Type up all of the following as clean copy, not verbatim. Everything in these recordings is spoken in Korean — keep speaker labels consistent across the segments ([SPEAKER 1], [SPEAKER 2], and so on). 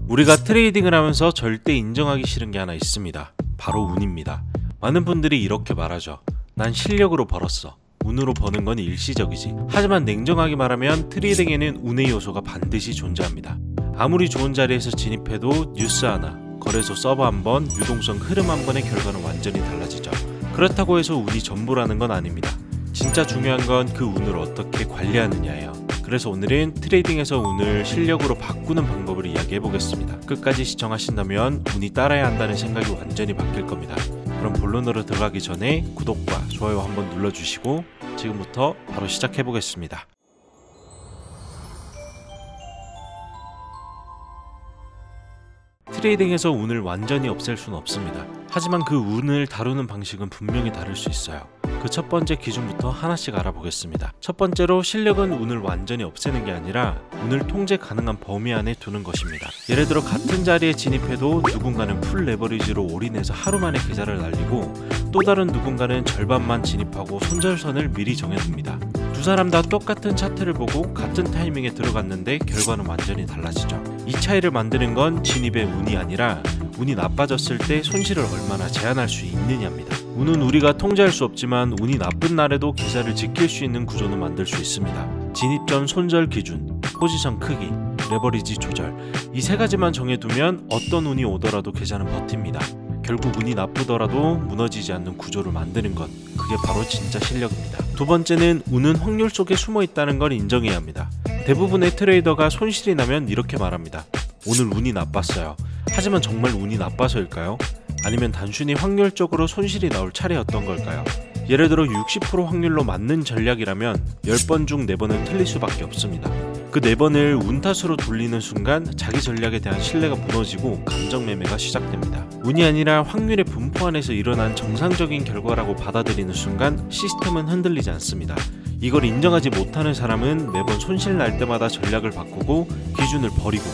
[SPEAKER 1] 우리가 트레이딩을 하면서 절대 인정하기 싫은 게 하나 있습니다. 바로 운입니다. 많은 분들이 이렇게 말하죠. 난 실력으로 벌었어. 운으로 버는 건 일시적이지. 하지만 냉정하게 말하면 트레이딩에는 운의 요소가 반드시 존재합니다. 아무리 좋은 자리에서 진입해도 뉴스 하나, 거래소 서버 한 번, 유동성 흐름 한 번의 결과는 완전히 달라지죠. 그렇다고 해서 운이 전부라는 건 아닙니다. 진짜 중요한 건 그 운을 어떻게 관리하느냐예요. 그래서 오늘은 트레이딩에서 운을 실력으로 바꾸는 방법을 이야기해 보겠습니다. 끝까지 시청하신다면 운이 따라야 한다는 생각이 완전히 바뀔 겁니다. 그럼 본론으로 들어가기 전에 구독과 좋아요 한번 눌러주시고 지금부터 바로 시작해 보겠습니다. 트레이딩에서 운을 완전히 없앨 수는 없습니다. 하지만 그 운을 다루는 방식은 분명히 다를 수 있어요. 그 첫 번째 기준부터 하나씩 알아보겠습니다. 첫 번째로 실력은 운을 완전히 없애는 게 아니라 운을 통제 가능한 범위 안에 두는 것입니다. 예를 들어 같은 자리에 진입해도 누군가는 풀 레버리지로 올인해서 하루 만에 계좌를 날리고 또 다른 누군가는 절반만 진입하고 손절선을 미리 정해둡니다. 두 사람 다 똑같은 차트를 보고 같은 타이밍에 들어갔는데 결과는 완전히 달라지죠. 이 차이를 만드는 건 진입의 운이 아니라 운이 나빠졌을 때 손실을 얼마나 제한할 수 있느냐입니다. 운은 우리가 통제할 수 없지만 운이 나쁜 날에도 계좌를 지킬 수 있는 구조는 만들 수 있습니다. 진입 전 손절 기준, 포지션 크기, 레버리지 조절, 이 세 가지만 정해두면 어떤 운이 오더라도 계좌는 버팁니다. 결국 운이 나쁘더라도 무너지지 않는 구조를 만드는 것, 그게 바로 진짜 실력입니다. 두 번째는 운은 확률 속에 숨어 있다는 걸 인정해야 합니다. 대부분의 트레이더가 손실이 나면 이렇게 말합니다. 오늘 운이 나빴어요. 하지만 정말 운이 나빠서일까요? 아니면 단순히 확률적으로 손실이 나올 차례였던 걸까요? 예를 들어 60% 확률로 맞는 전략이라면 10번 중 4번은 틀릴 수밖에 없습니다. 그 4번을 운 탓으로 돌리는 순간 자기 전략에 대한 신뢰가 무너지고 감정매매가 시작됩니다. 운이 아니라 확률의 분포 안에서 일어난 정상적인 결과라고 받아들이는 순간 시스템은 흔들리지 않습니다. 이걸 인정하지 못하는 사람은 매번 손실 날 때마다 전략을 바꾸고 기준을 버리고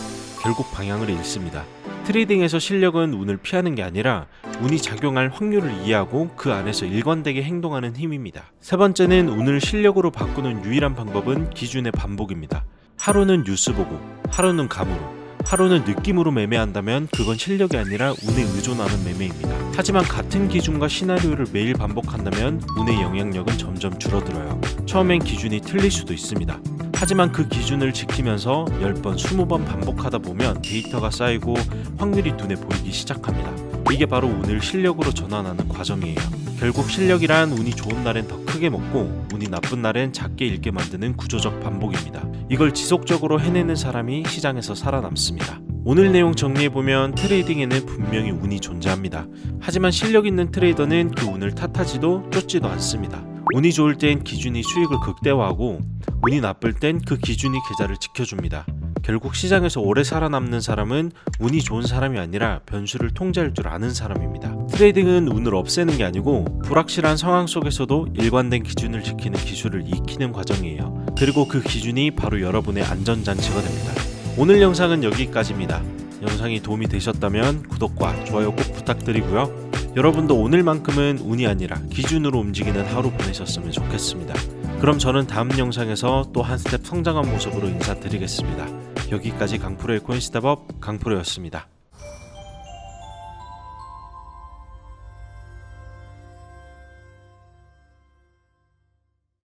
[SPEAKER 1] 결국 방향을 잃습니다. 트레이딩에서 실력은 운을 피하는 게 아니라 운이 작용할 확률을 이해하고 그 안에서 일관되게 행동하는 힘입니다. 세 번째는 운을 실력으로 바꾸는 유일한 방법은 기준의 반복입니다. 하루는 뉴스 보고, 하루는 감으로, 하루는 느낌으로 매매한다면 그건 실력이 아니라 운에 의존하는 매매입니다. 하지만 같은 기준과 시나리오를 매일 반복한다면 운의 영향력은 점점 줄어들어요. 처음엔 기준이 틀릴 수도 있습니다. 하지만 그 기준을 지키면서 10번, 20번 반복하다 보면 데이터가 쌓이고 확률이 눈에 보이기 시작합니다. 이게 바로 운을 실력으로 전환하는 과정이에요. 결국 실력이란 운이 좋은 날엔 더 크게 먹고 운이 나쁜 날엔 작게 잃게 만드는 구조적 반복입니다. 이걸 지속적으로 해내는 사람이 시장에서 살아남습니다. 오늘 내용 정리해보면 트레이딩에는 분명히 운이 존재합니다. 하지만 실력 있는 트레이더는 그 운을 탓하지도 쫓지도 않습니다. 운이 좋을 땐 기준이 수익을 극대화하고 운이 나쁠 땐 그 기준이 계좌를 지켜줍니다. 결국 시장에서 오래 살아남는 사람은 운이 좋은 사람이 아니라 변수를 통제할 줄 아는 사람입니다. 트레이딩은 운을 없애는 게 아니고 불확실한 상황 속에서도 일관된 기준을 지키는 기술을 익히는 과정이에요. 그리고 그 기준이 바로 여러분의 안전장치가 됩니다. 오늘 영상은 여기까지입니다. 영상이 도움이 되셨다면 구독과 좋아요 꼭 부탁드리고요. 여러분도 오늘만큼은 운이 아니라 기준으로 움직이는 하루 보내셨으면 좋겠습니다. 그럼 저는 다음 영상에서 또 한 스텝 성장한 모습으로 인사드리겠습니다. 여기까지 강프로의 코인스텝업 강프로였습니다.